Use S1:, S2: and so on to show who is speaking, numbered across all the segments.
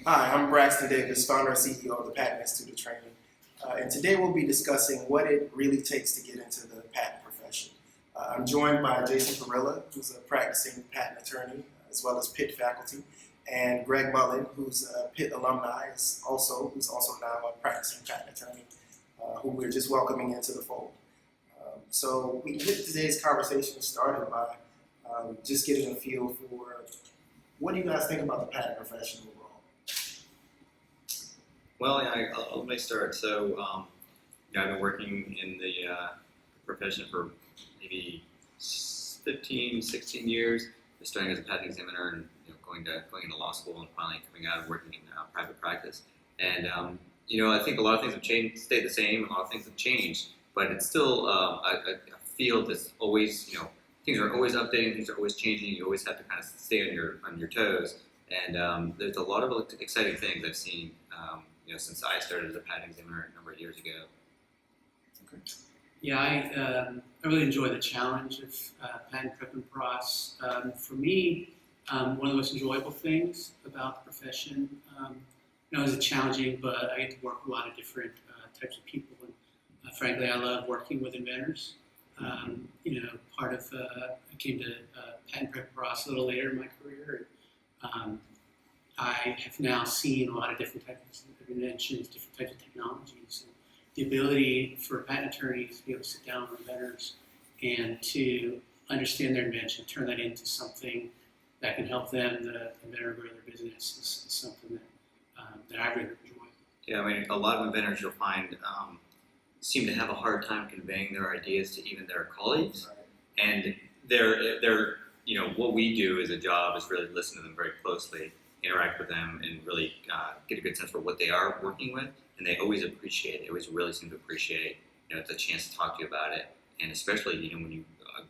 S1: Hi, I'm Braxton K, founder and CEO of the Patent Institute of Training. And today we'll be discussing what it really takes to get into the patent profession. I'm joined by Jason Perilla, who's a practicing patent attorney, as well as PIT faculty, and Greg Mullin, who's a PIT alumni, who's also now a practicing patent attorney, who we're just welcoming into the fold. So we can get today's conversation started by just getting a feel for what do you guys think about the patent profession overall?
S2: Well, let me start. So, I've been working in the profession for maybe 15, 16 years. Starting as a patent examiner and going into law school and finally coming out and working in private practice. And I think a lot of things have stayed the same. A lot of things have changed, but it's still a field that's always things are always updating, things are always changing. You always have to kind of stay on your toes. And there's a lot of exciting things I've seen. Since I started as a patent examiner a number of years ago.
S1: Okay.
S3: Yeah, I really enjoy the challenge of patent prep and pros. For me, one of the most enjoyable things about the profession, is challenging, but I get to work with a lot of different types of people. And frankly, I love working with inventors. Part of I came to patent prep and pros a little later in my career. I have now seen a lot of different types of inventions, different types of technologies. And the ability for patent attorneys to be able to sit down with inventors and to understand their invention, turn that into something that can help them, the inventor, grow their business is something that I really enjoy.
S2: Yeah, I mean, a lot of inventors you'll find seem to have a hard time conveying their ideas to even their colleagues.
S1: Right.
S2: And they're what we do as a job is really listen to them very closely, interact with them, and really get a good sense for what they are working with. And they always appreciate it. They always really seem to appreciate the chance to talk to you about it. And especially when you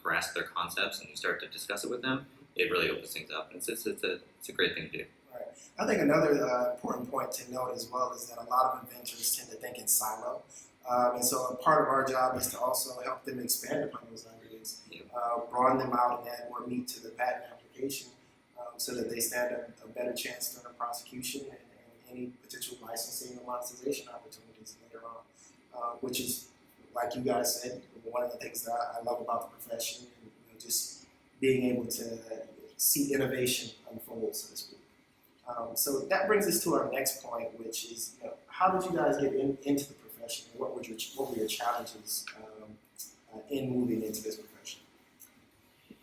S2: grasp their concepts and you start to discuss it with them, it really opens things up. And it's a great thing to do.
S1: Right. I think another important point to note as well is that a lot of inventors tend to think in silo. And so a part of our job is to also help them expand upon those ideas, broaden them out and add more meat to the patent application so that they stand a better chance during a prosecution and any potential licensing or monetization opportunities later on, which is, like you guys said, one of the things that I love about the profession, and just being able to see innovation unfold, so to speak. So that brings us to our next point, which is, how did you guys get into the profession? And what were your challenges in moving into this profession?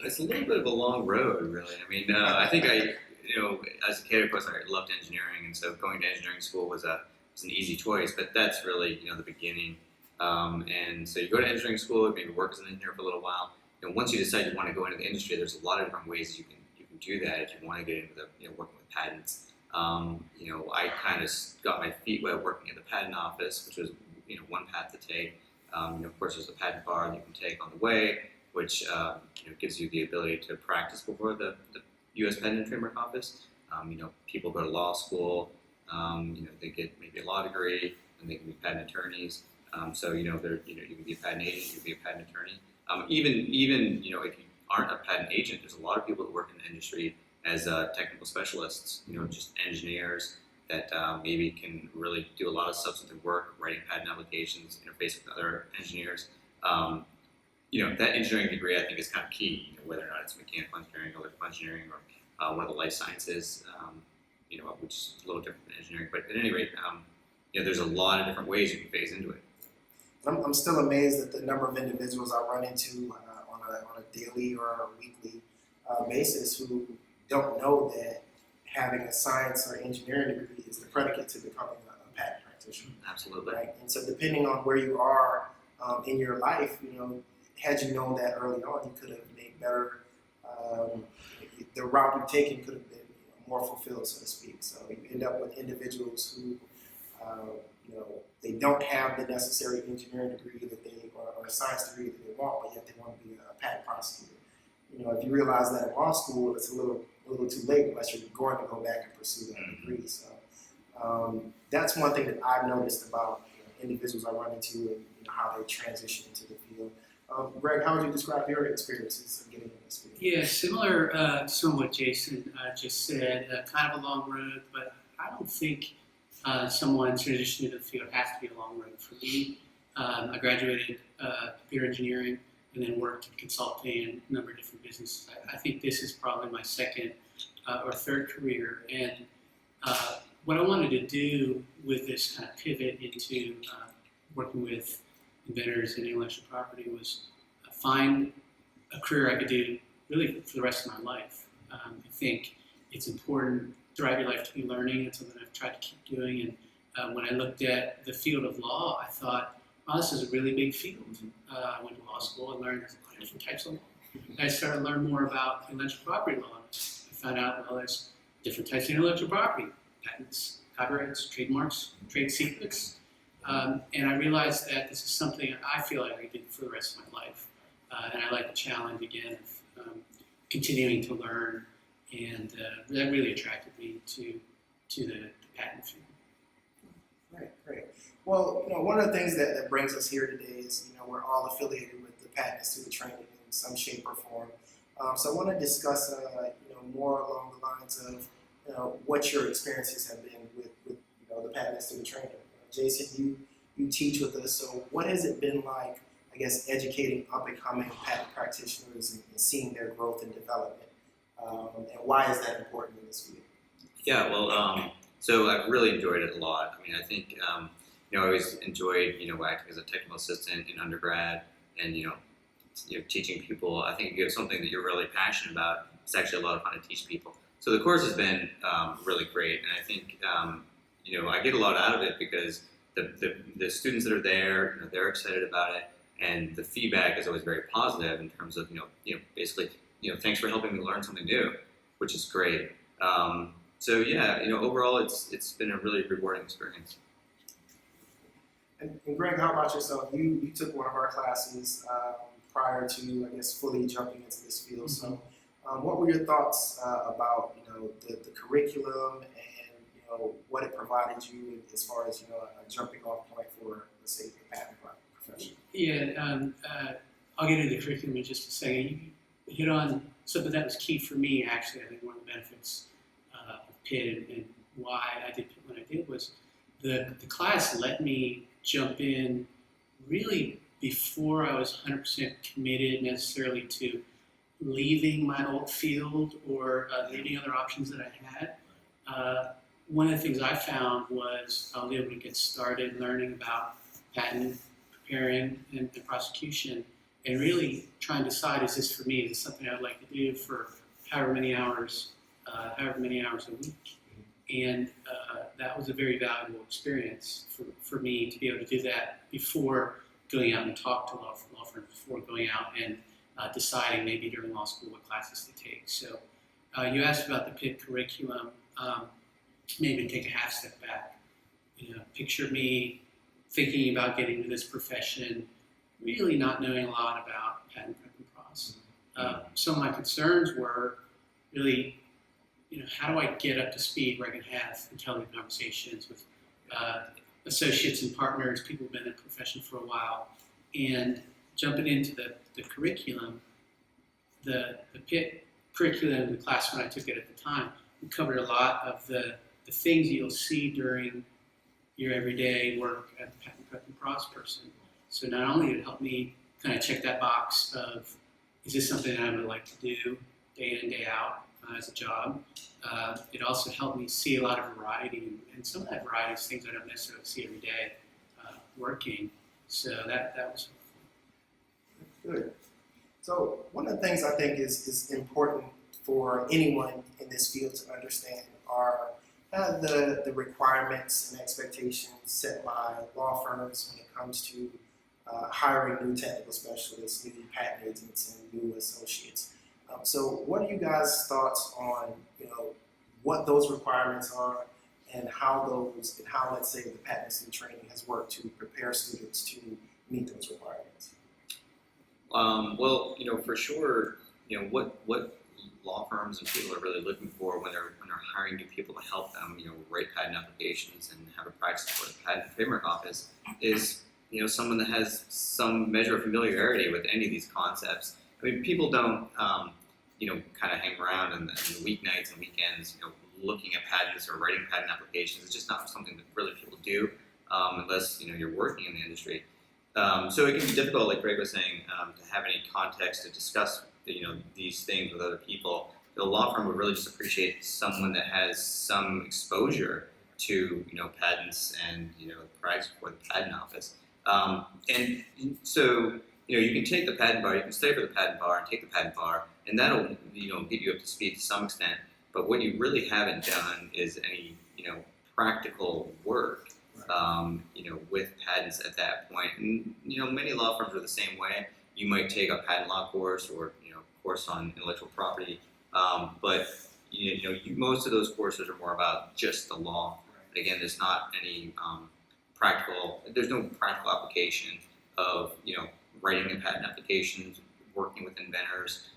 S2: It's a little bit of a long road, really. I mean, I think as a kid, of course, I loved engineering, and so going to engineering school was an easy choice. But that's really the beginning. And so you go to engineering school, maybe work as an engineer for a little while. Once you decide you want to go into the industry, there's a lot of different ways you can do that if you want to get into the working with patents. I kind of got my feet wet working at the patent office, which was one path to take. Of course, there's a patent bar that you can take on the way, which gives you the ability to practice before the U.S. Patent and Trademark Office. People go to law school. They get maybe a law degree, and they can be patent attorneys. So you can be a patent agent, you can be a patent attorney. Even if you aren't a patent agent, there's a lot of people that work in the industry as technical specialists. Just engineers that maybe can really do a lot of substantive work, writing patent applications, interface with other engineers. That engineering degree I think is kind of key. Whether or not it's mechanical engineering, electrical engineering, or one of the life sciences, which is a little different than engineering. But at any rate, there's a lot of different ways you can phase into it.
S1: I'm still amazed at the number of individuals I run into on a daily or a weekly basis who don't know that having a science or engineering degree is the predicate to becoming a patent practitioner.
S2: Absolutely.
S1: Right? And so depending on where you are in your life, had you known that early on, you could have made better, the route you've taken could have been more fulfilled, so to speak. So you end up with individuals who, they don't have the necessary engineering degree or a science degree that they want, but yet they want to be a patent prosecutor. If you realize that in law school, it's a little too late unless you're going to go back and pursue that degree. So that's one thing that I've noticed about individuals I run into and how they transition into the field. Greg, how would you describe your experiences of getting in this field?
S3: Yeah, similar to what Jason just said, kind of a long road, but I don't think someone transitioning into the field has to be a long road. For me, I graduated computer engineering and then worked in consulting and a number of different businesses. I think this is probably my second or third career. And what I wanted to do with this kind of pivot into working with inventors and intellectual property was find a career I could do really for the rest of my life. I think it's important throughout your life to be learning. It's something I've tried to keep doing. And when I looked at the field of law, I thought, oh, this is a really big field. I went to law school and learned different types of law. And I started to learn more about intellectual property law. I found out, well, there's different types of intellectual property: patents, copyrights, trademarks, trade secrets. And I realized that this is something I feel like I could do for the rest of my life. And I like the challenge again of continuing to learn, and that really attracted me to the patent field.
S1: Great. Well, one of the things that brings us here today is, we're all affiliated with the Patent Institute training in some shape or form. So I want to discuss, more along the lines of, what your experiences have been with the Patent Institute training. Jason, you teach with us, so what has it been like, I guess, educating up-and-coming patent practitioners and seeing their growth and development? And why is that important in this field?
S2: Yeah, well, so I've really enjoyed it a lot. I mean, I think, I always enjoyed, acting as a technical assistant in undergrad and, teaching people. I think if you have something that you're really passionate about, it's actually a lot of fun to teach people. So the course has been really great, and I think, I get a lot out of it because the students that are there, they're excited about it, and the feedback is always very positive in terms of, basically, thanks for helping me learn something new, which is great. So yeah, overall, it's been a really rewarding experience.
S1: And Greg, how about yourself? You took one of our classes prior to, I guess, fully jumping into this field. Mm-hmm. So, what were your thoughts about the curriculum and what it provided you as far as a jumping off point for, let's say, the patent profession?
S3: Yeah, I'll get into the curriculum in just a second. You hit on something that was key for me. Actually, I think one of the benefits of PIT and why I did what I did was the class let me jump in really before I was 100% committed necessarily to leaving my old field or leaving other options that I had. One of the things I found was I was able to get started learning about patent preparing and prosecution, and really try and decide, is this for me? Is this something I'd like to do for however many hours a week? And that was a very valuable experience for me to be able to do that before going out and talk to law firms, before going out and deciding maybe during law school what classes to take. So you asked about the PIT curriculum. Maybe take a half step back. Picture me thinking about getting into this profession, really not knowing a lot about patent prep and pros. Some of my concerns were really, how do I get up to speed where I can have intelligent conversations with associates and partners, people who've been in the profession for a while, and jumping into the curriculum, the PIT curriculum, the class when I took it at the time, we covered a lot of the things you'll see during your everyday work as a patent prep and pros person. So not only did it help me kind of check that box of, is this something that I would like to do day in and day out as a job, it also helped me see a lot of variety, and some of that variety is things I don't necessarily see every day working. So that was helpful.
S1: Good. So one of the things I think is important for anyone in this field to understand are the requirements and expectations set by law firms when it comes to hiring new technical specialists, new patent agents, and new associates. So what are you guys' thoughts on what those requirements are and how let's say the patent institute training has worked to prepare students to meet those requirements?
S2: Well, for sure, what law firms and people are really looking for when they're hiring new people to help them, write patent applications and have a practice for the patent and trademark office is, someone that has some measure of familiarity with any of these concepts. I mean, people don't, kind of hang around in the weeknights and weekends, looking at patents or writing patent applications. It's just not something that really people do unless you're working in the industry. So it can be difficult, like Greg was saying, to have any context to discuss these things with other people. The law firm would really just appreciate someone that has some exposure to patents and the price for the patent office. And so you can take the patent bar, you can study for the patent bar and take the patent bar, and that'll get you up to speed to some extent. But what you really haven't done is any practical work with patents at that point. And many law firms are the same way. You might take a patent law course or course on intellectual property, but most of those courses are more about just the law. But again, there's not any there's no practical application of writing a patent applications, working with inventors,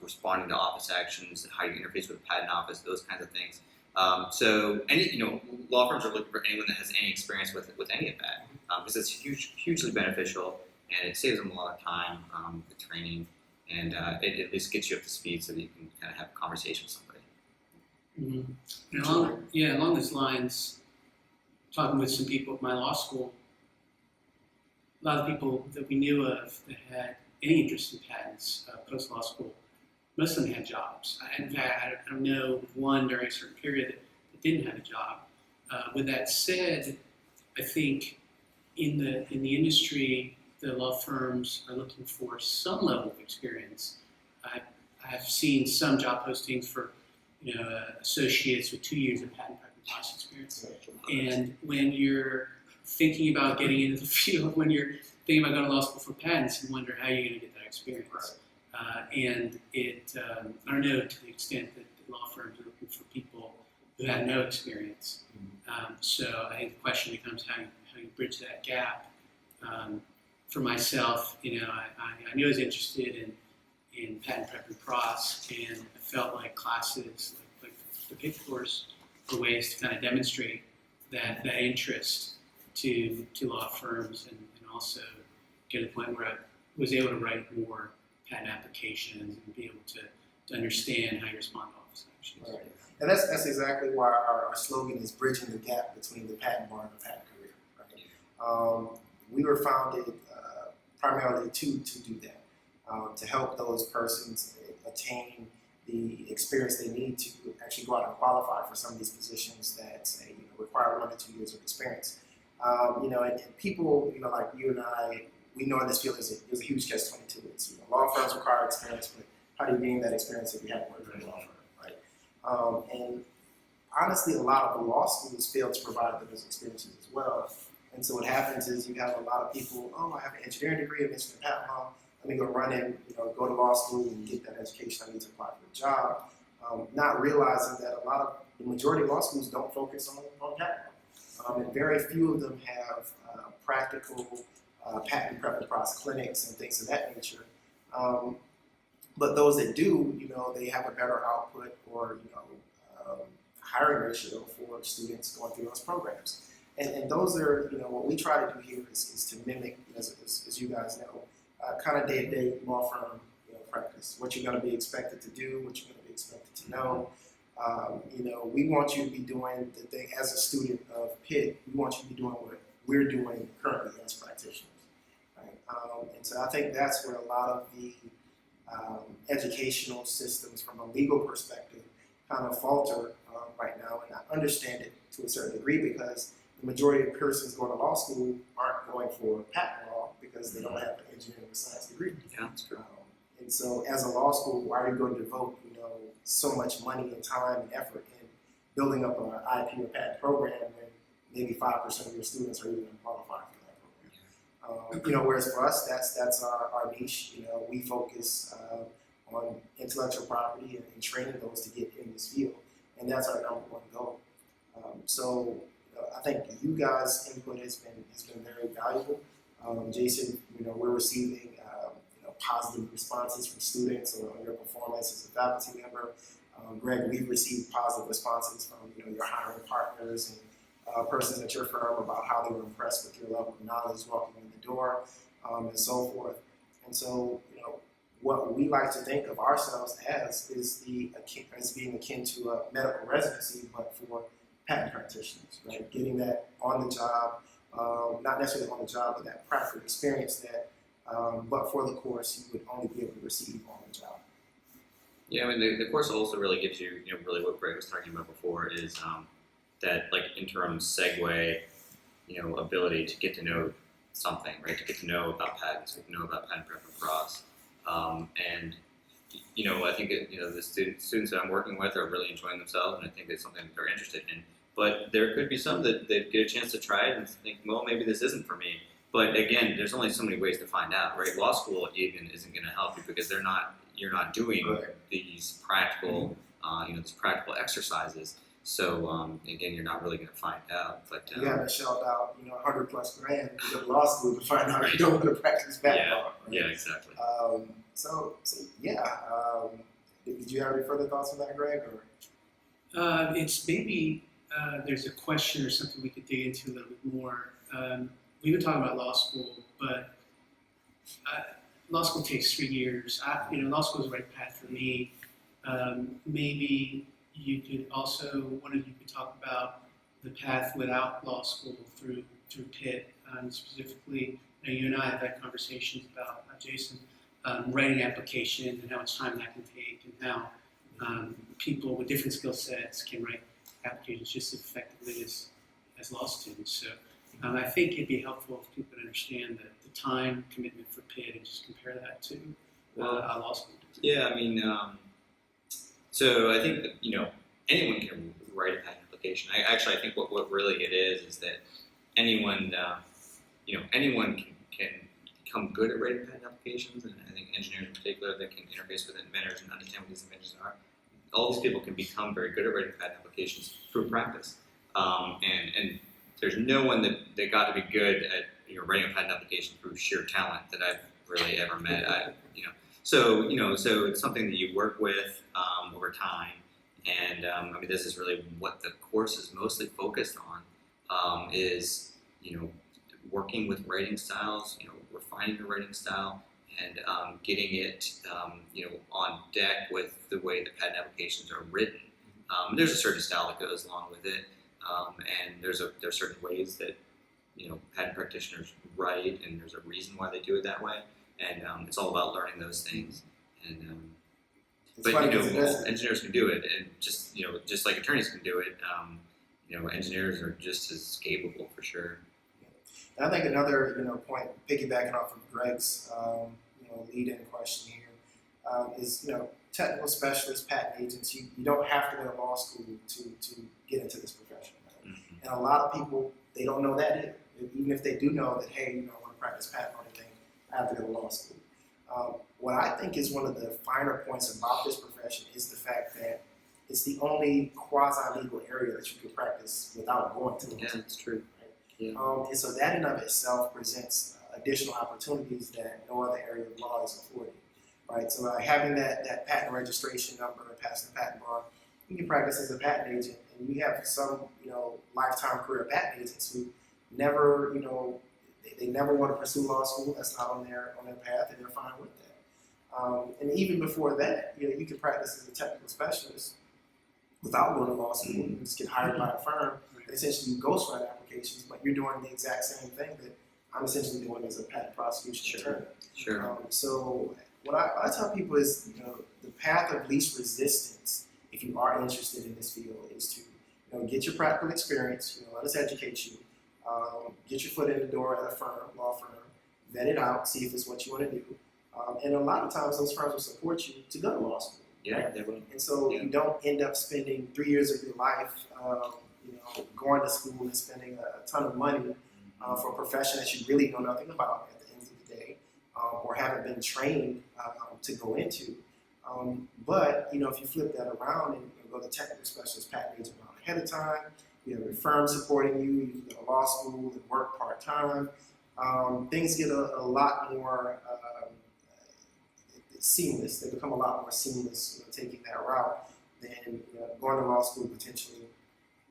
S2: responding to office actions, how you interface with the patent office, those kinds of things. So any law firms are looking for anyone that has any experience with any of that, because it's hugely beneficial, and it saves them a lot of time with training, and it at least gets you up to speed so that you can kind of have a conversation with somebody.
S3: Mm-hmm. Along those lines, talking with some people at my law school, a lot of people that we knew of that had any interest in patents post-law school, most of them had jobs. In fact, I know one during a certain period that didn't have a job. With that said, I think in the industry, the law firms are looking for some level of experience. I've seen some job postings for associates with 2 years of patent prep and process experience. And when you're thinking about getting into the field, when you're thinking about going to law school for patents, you wonder how you're going to get that experience. And I don't know to the extent that the law firms are looking for people who have no experience. So I think the question becomes how you bridge that gap. For myself, I knew I was interested in patent prep and pros, and I felt like classes like the PIT course were ways to kind of demonstrate that interest to law firms, and also get to the point where I was able to write more patent applications and be able to understand how you respond to office actions.
S1: Right. And that's exactly why our slogan is bridging the gap between the patent bar and the patent career. Right? We were founded primarily to do that, to help those persons attain the experience they need to actually go out and qualify for some of these positions that require 1 to 2 years of experience. And people, like you and I, we know in this field there's a huge catch-22. It's law firms require experience, but how do you gain that experience if you haven't worked in a law firm, right? And honestly, a lot of the law schools fail to provide those experiences as well. And so what happens is you have a lot of people, I have an engineering degree, I'm interested in patent law, let me go run in, go to law school and get that education I need to apply for a job, not realizing that the majority of law schools don't focus on patent law. And very few of them have practical patent prep and process clinics and things of that nature. But those that do, they have a better output or hiring ratio for students going through those programs. And those are, what we try to do here is to mimic, as you guys know, kind of day-to-day law firm practice. What you're going to be expected to do, what you're going to be expected to know. We want you to be doing the thing as a student of PIT. We want you to be doing what we're doing currently as practitioners. Right? And so I think that's where a lot of the educational systems from a legal perspective kind of falter right now. And I understand it to a certain degree because the majority of persons going to law school aren't going for patent law because they don't have an engineering or science degree.
S2: Yeah, that's true.
S1: And so as a law school, why are you going to devote so much money and time and effort in building up an IP or patent program when maybe 5% of your students are even qualified for that program? Whereas for us, that's our niche. We focus on intellectual property and training those to get in this field, and that's our number one goal. So I think you guys' input has been very valuable. Jason, we're receiving positive responses from students on your performance as a faculty member. Greg, we've received positive responses from your hiring partners and persons at your firm about how they were impressed with your level of knowledge walking in the door, and so forth. And so what we like to think of ourselves as is as being akin to a medical residency, but for patent practitioners, right? Getting that on the job, not necessarily on the job, but that practical experience that, but for the course, you would only be able to receive on the job.
S2: Yeah, I mean, the course also really gives you, really what Greg was talking about before is that like interim segue, ability to get to know something, right? To get to know about patents, get to know about patent prep and cross. And I think the students that I'm working with are really enjoying themselves, and I think it's something that they're interested in. But there could be some that get a chance to try it and think, well, maybe this isn't for me. But again, there's only so many ways to find out, right? Law school even isn't going to help you because you're not doing these practical, these practical exercises. So again, you're not really going to find out. But
S1: you haven't shelled out, $100+ grand to go to law school to find out you don't want to practice patent law. Right?
S2: Yeah, exactly.
S1: So yeah. Did you have any further thoughts on that, Greg? Or?
S3: It's maybe there's a question or something we could dig into a little bit more. We've been talking about law school, but law school takes 3 years. Law school is the right path for me. Maybe you could also, one of you could talk about the path without law school through PIT. Specifically, you and I have had conversations about, Jason, writing applications and how much time that can take, and how people with different skill sets can write applications just as effectively as law students. So I think it'd be helpful if people understand the time commitment for PIT and just compare that to law school.
S2: Yeah, I mean, so I think that, anyone can write a patent application. I think what really it is that anyone, anyone can become good at writing patent applications, and I think engineers in particular that can interface with inventors and understand what these inventors are. All these people can become very good at writing patent applications through practice. And there's no one that got to be good at writing a patent application through sheer talent that I've really ever met. So it's something that you work with over time. And this is really what the course is mostly focused on, is working with writing styles, refining your writing style, and getting it on deck with the way the patent applications are written. There's a certain style that goes along with it, and there are certain ways that patent practitioners write, and there's a reason why they do it that way, and it's all about learning those things. And but engineers can do it, and just like attorneys can do it, engineers are just as capable for sure.
S1: And I think another point, piggybacking off of Greg's lead-in question here, is technical specialists, patent agents. You don't have to go to law school to get into this profession. Right? Mm-hmm. And a lot of people, they don't know that either. Even if they do know that, hey, I want to practice patent or anything, I have to go to law school. What I think is one of the finer points about this profession is the fact that it's the only quasi-legal area that you can practice without going to law school.
S2: Yeah, that's true.
S1: Right?
S2: Yeah.
S1: And so that in of itself presents additional opportunities that no other area of law is affording. Right? So having that patent registration number and passing the patent bar, you can practice as a patent agent, and we have some lifetime career patent agents who never they never want to pursue law school. That's not on their path, and they're fine with that. And even before that, you can practice as a technical specialist without going to law school. You just get hired by a firm, and essentially you ghostwrite applications, but you're doing the exact same thing that I'm essentially doing as a patent prosecution attorney.
S2: Sure.
S1: So what I tell people is, the path of least resistance, if you are interested in this field, is to get your practical experience. Let us educate you. Get your foot in the door at a law firm, vet it out, see if it's what you want to do. And a lot of times those firms will support you to go to law school.
S2: Yeah,
S1: right?
S2: they will.
S1: And so you don't end up spending 3 years of your life, going to school and spending a ton of money for a profession that you really know nothing about at the end of the day, or haven't been trained to go into. But if you flip that around and go to technical specialist patent agent ahead of time, you have your firm supporting you, you can go to law school and work part-time. Things get a lot more seamless. They become a lot more seamless taking that route than going to law school potentially,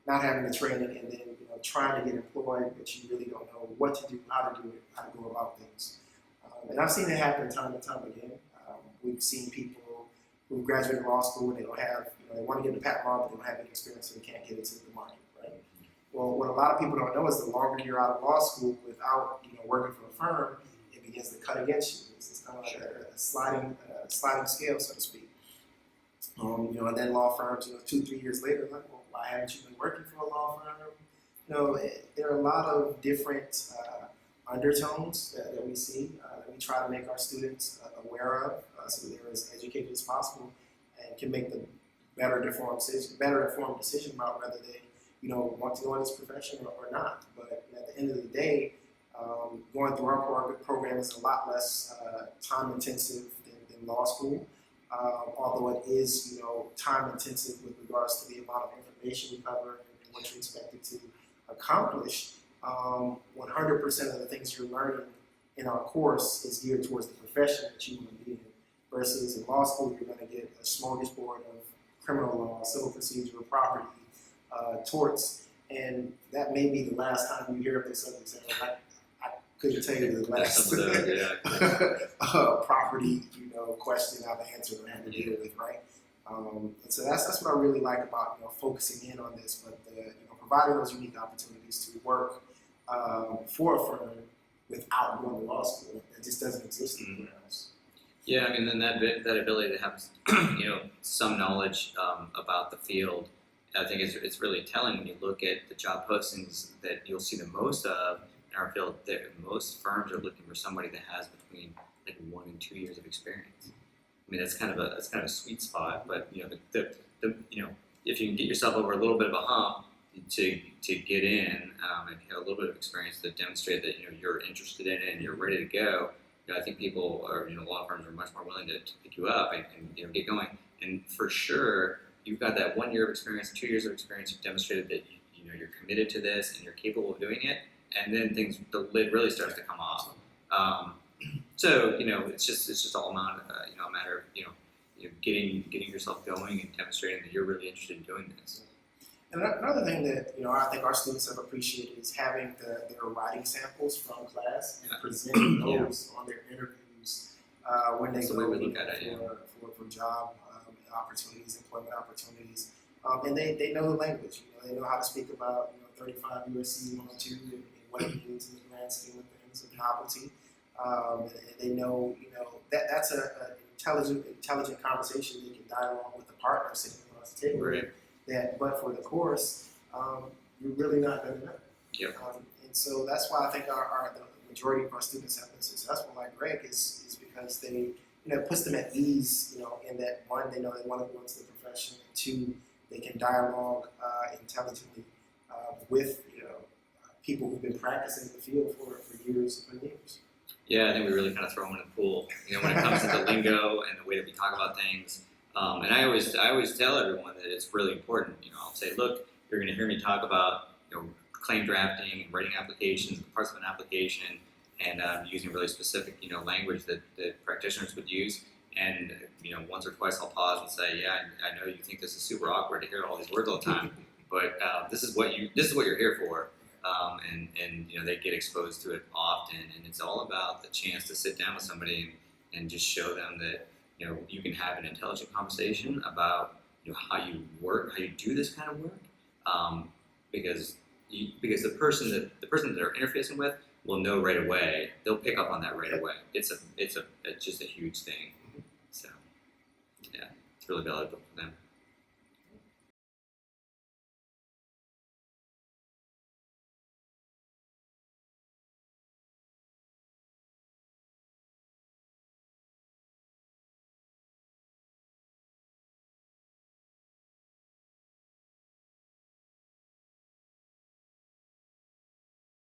S1: not having the training, and then trying to get employed, but you really don't know what to do, how to do it, how to go about things. And I've seen it happen time and time again. We've seen people who graduated law school and they don't have, they want to get into patent law, but they don't have any experience, so they can't get into the market, right? Well, what a lot of people don't know is the longer you're out of law school without, working for a firm, it begins to cut against you. It's kind of like a sliding scale, so to speak. And then law firms, 2-3 years later, like, well, why haven't you been working for a law firm? There are a lot of different undertones that we see that we try to make our students aware of, so that they're as educated as possible and can make the better informed decision about whether they want to go in this profession or not. But at the end of the day, going through our program is a lot less time intensive than law school. Although it is, time intensive with regards to the amount of information you cover and what you're expected to accomplish. 100% of the things you're learning in our course is geared towards the profession that you want to be in. Versus in law school, you're going to get a smorgasbord of criminal law, civil procedure, property, torts, and that may be the last time you hear of those subjects. I couldn't tell you the last property, question I've answered or had to deal with, right? And so that's what I really like about focusing in on this, but providing those unique opportunities to work for a firm without going to law school. It just doesn't exist anywhere else.
S2: Yeah, I mean, then that ability to have some knowledge about the field, I think it's really telling when you look at the job postings that you'll see the most of in our field. That most firms are looking for somebody that has between 1 and 2 years of experience. I mean, that's kind of a sweet spot. But if you can get yourself over a little bit of a hump to get in and have a little bit of experience to demonstrate that you're interested in it and you're ready to go, I think people or law firms are much more willing to pick you up and get going. And for sure, you've got that 1 year of experience, 2 years of experience. You've demonstrated that you're committed to this and you're capable of doing it. And then the lid really starts to come off. So it's just all a matter of getting yourself going and demonstrating that you're really interested in doing this.
S1: And another thing that I think our students have appreciated is having their writing samples from class and presenting those on their interviews when they go for job opportunities, employment opportunities, and they know the language. They know how to speak about 35 USC 102 and what it means in the grand scheme of things, of novelty. And they know that's an intelligent conversation they can dialogue with the partner sitting across the table.
S2: Right.
S1: But for the course, you're really not going to know.
S2: Yep.
S1: And so that's why I think the majority of our students have been successful, like Greg, is because they, it puts them at ease, in that one, they know they want to go into the profession, and two, they can dialogue intelligently with, people who've been practicing in the field for years and years.
S2: Yeah, I think we really kind of throw them in the pool, when it comes to the lingo and the way that we talk about things. And I always tell everyone that it's really important. I'll say, look, you're going to hear me talk about claim drafting and writing applications, parts of an application, and using really specific language that practitioners would use. And once or twice I'll pause and say, yeah, I know you think this is super awkward to hear all these words all the time, but this is what you're here for. And they get exposed to it often, and it's all about the chance to sit down with somebody and just show them that you can have an intelligent conversation about how you work, how you do this kind of work, because the person that they're interfacing with will know right away. They'll pick up on that right away. It's just a huge thing. So yeah, it's really valuable for them.